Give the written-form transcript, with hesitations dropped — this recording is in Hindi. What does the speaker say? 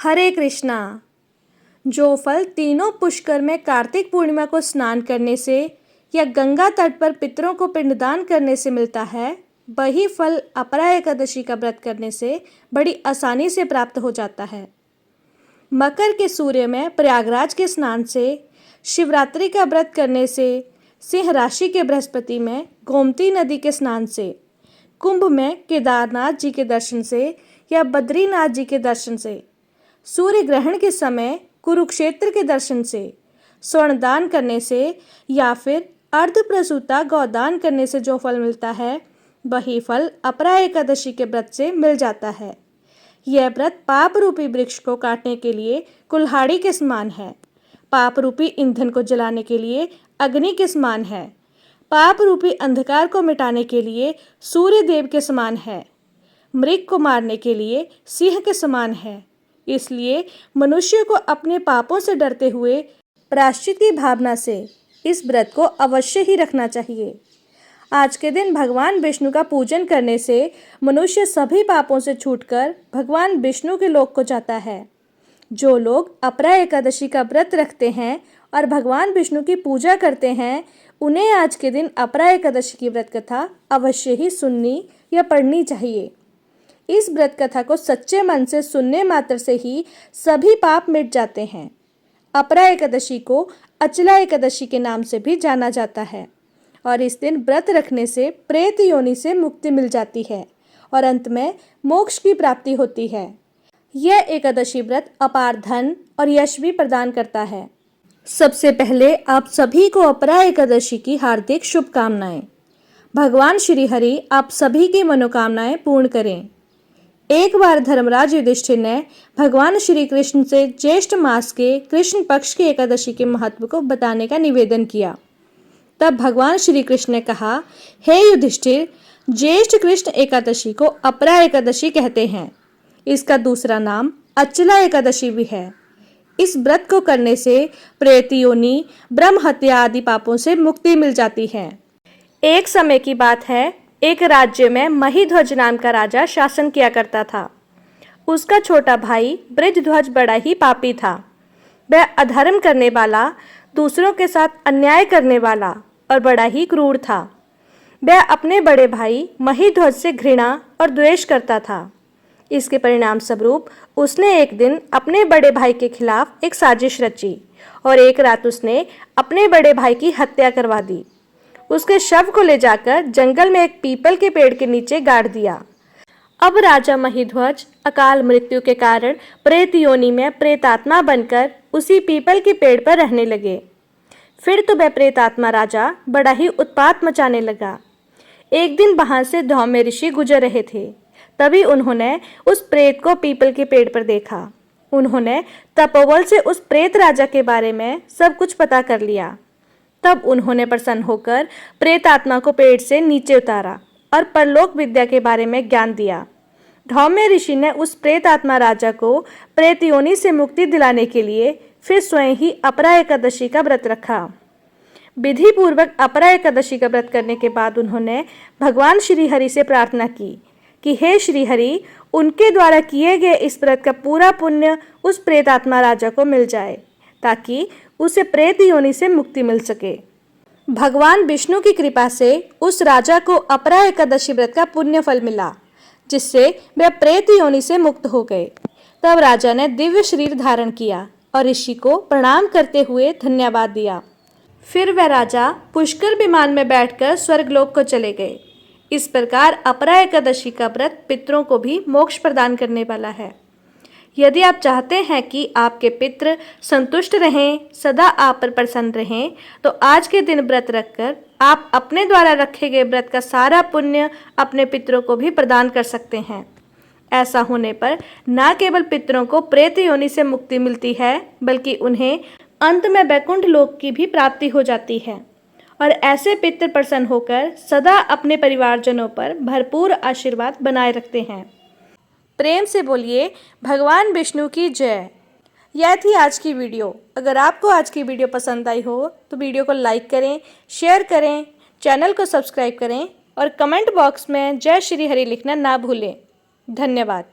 हरे कृष्णा। जो फल तीनों पुष्कर में कार्तिक पूर्णिमा को स्नान करने से या गंगा तट पर पितरों को पिंडदान करने से मिलता है, वही फल अपरा एकादशी का व्रत करने से बड़ी आसानी से प्राप्त हो जाता है। मकर के सूर्य में प्रयागराज के स्नान से, शिवरात्रि का व्रत करने से, सिंह राशि के बृहस्पति में गोमती नदी के स्नान से, कुंभ में केदारनाथ जी के दर्शन से या बद्रीनाथ जी के दर्शन से, सूर्य ग्रहण के समय कुरुक्षेत्र के दर्शन से, स्वर्णदान करने से या फिर अर्धप्रसूता गौदान करने से जो फल मिलता है, वही फल अपरा एकादशी के व्रत से मिल जाता है। यह व्रत पाप रूपी वृक्ष को काटने के लिए कुल्हाड़ी के समान है, पाप रूपी ईंधन को जलाने के लिए अग्नि के समान है, पाप रूपी अंधकार को मिटाने के लिए सूर्य देव के समान है, मृग को मारने के लिए सिंह के समान है। इसलिए मनुष्य को अपने पापों से डरते हुए प्रायश्चित की भावना से इस व्रत को अवश्य ही रखना चाहिए। आज के दिन भगवान विष्णु का पूजन करने से मनुष्य सभी पापों से छूटकर भगवान विष्णु के लोक को जाता है। जो लोग अपरा एकादशी का व्रत रखते हैं और भगवान विष्णु की पूजा करते हैं, उन्हें आज के दिन अपरा एकादशी की व्रत कथा अवश्य ही सुननी या पढ़नी चाहिए। इस व्रत कथा को सच्चे मन से सुनने मात्र से ही सभी पाप मिट जाते हैं। अपरा एकादशी को अचला एकादशी के नाम से भी जाना जाता है और इस दिन व्रत रखने से प्रेत योनि से मुक्ति मिल जाती है और अंत में मोक्ष की प्राप्ति होती है। यह एकादशी व्रत अपार धन और यश भी प्रदान करता है। सबसे पहले आप सभी को अपरा एकादशी की हार्दिक शुभकामनाएं। भगवान श्री हरि आप सभी की मनोकामनाएं पूर्ण करें। एक बार धर्मराज युधिष्ठिर ने भगवान श्री कृष्ण से ज्येष्ठ मास के कृष्ण पक्ष की एकादशी के महत्व को बताने का निवेदन किया। तब भगवान श्री कृष्ण ने कहा, हे युधिष्ठिर, ज्येष्ठ कृष्ण एकादशी को अपरा एकादशी कहते हैं। इसका दूसरा नाम अचला एकादशी भी है। इस व्रत को करने से प्रेत योनि, ब्रह्म हत्या आदि पापों से मुक्ति मिल जाती है। एक समय की बात है, एक राज्य में महीध्वज नाम का राजा शासन किया करता था। उसका छोटा भाई बृजध्वज बड़ा ही पापी था। वह अधर्म करने वाला, दूसरों के साथ अन्याय करने वाला और बड़ा ही क्रूर था। वह अपने बड़े भाई महीध्वज से घृणा और द्वेष करता था। इसके परिणाम स्वरूप उसने एक दिन अपने बड़े भाई के खिलाफ एक साजिश रची और एक रात उसने अपने बड़े भाई की हत्या करवा दी। उसके शव को ले जाकर जंगल में एक पीपल के पेड़ के नीचे गाड़ दिया। अब राजा महीध्वज अकाल मृत्यु के कारण प्रेत योनि में प्रेतात्मा बनकर उसी पीपल के पेड़ पर रहने लगे। फिर तो वह प्रेतात्मा राजा बड़ा ही उत्पात मचाने लगा। एक दिन वहां से धौम्य ऋषि गुजर रहे थे। तभी उन्होंने उस प्रेत को पीपल के पेड़ पर देखा। उन्होंने तपोबल से उस प्रेत राजा के बारे में सब कुछ पता कर लिया। तब उन्होंने प्रसन्न होकर प्रेत आत्मा को पेड़ से नीचे उतारा और परलोक विद्या के बारे में ज्ञान दिया। धौम्य ऋषि ने उस प्रेत आत्मा राजा को प्रेत योनि से मुक्ति दिलाने के लिए फिर स्वयं ही अपरा एकादशी का व्रत रखा। विधि पूर्वक अपरा एकादशी का व्रत करने के बाद उन्होंने भगवान श्री हरि से प्रार्थना की कि हे श्री हरि, उनके द्वारा किए गए इस व्रत का पूरा पुण्य उस प्रेत आत्मा राजा को मिल जाए ताकि उसे प्रेत योनि से मुक्ति मिल सके। भगवान विष्णु की कृपा से उस राजा को अपरा एकादशी व्रत का पुण्य फल मिला, जिससे वह प्रेत योनि से मुक्त हो गए। तब राजा ने दिव्य शरीर धारण किया और ऋषि को प्रणाम करते हुए धन्यवाद दिया। फिर वह राजा पुष्कर विमान में बैठकर स्वर्गलोक को चले गए। इस प्रकार अपरा एकादशी का व्रत पितरों को भी मोक्ष प्रदान करने वाला है। यदि आप चाहते हैं कि आपके पितृ संतुष्ट रहें, सदा आप पर प्रसन्न रहें, तो आज के दिन व्रत रखकर आप अपने द्वारा रखे गए व्रत का सारा पुण्य अपने पितरों को भी प्रदान कर सकते हैं। ऐसा होने पर न केवल पितरों को प्रेत योनि से मुक्ति मिलती है, बल्कि उन्हें अंत में वैकुंठ लोक की भी प्राप्ति हो जाती है और ऐसे पितृ प्रसन्न होकर सदा अपने परिवारजनों पर भरपूर आशीर्वाद बनाए रखते हैं। प्रेम से बोलिए भगवान विष्णु की जय। यह थी आज की वीडियो। अगर आपको आज की वीडियो पसंद आई हो तो वीडियो को लाइक करें, शेयर करें, चैनल को सब्सक्राइब करें और कमेंट बॉक्स में जय श्री हरि लिखना ना भूलें। धन्यवाद।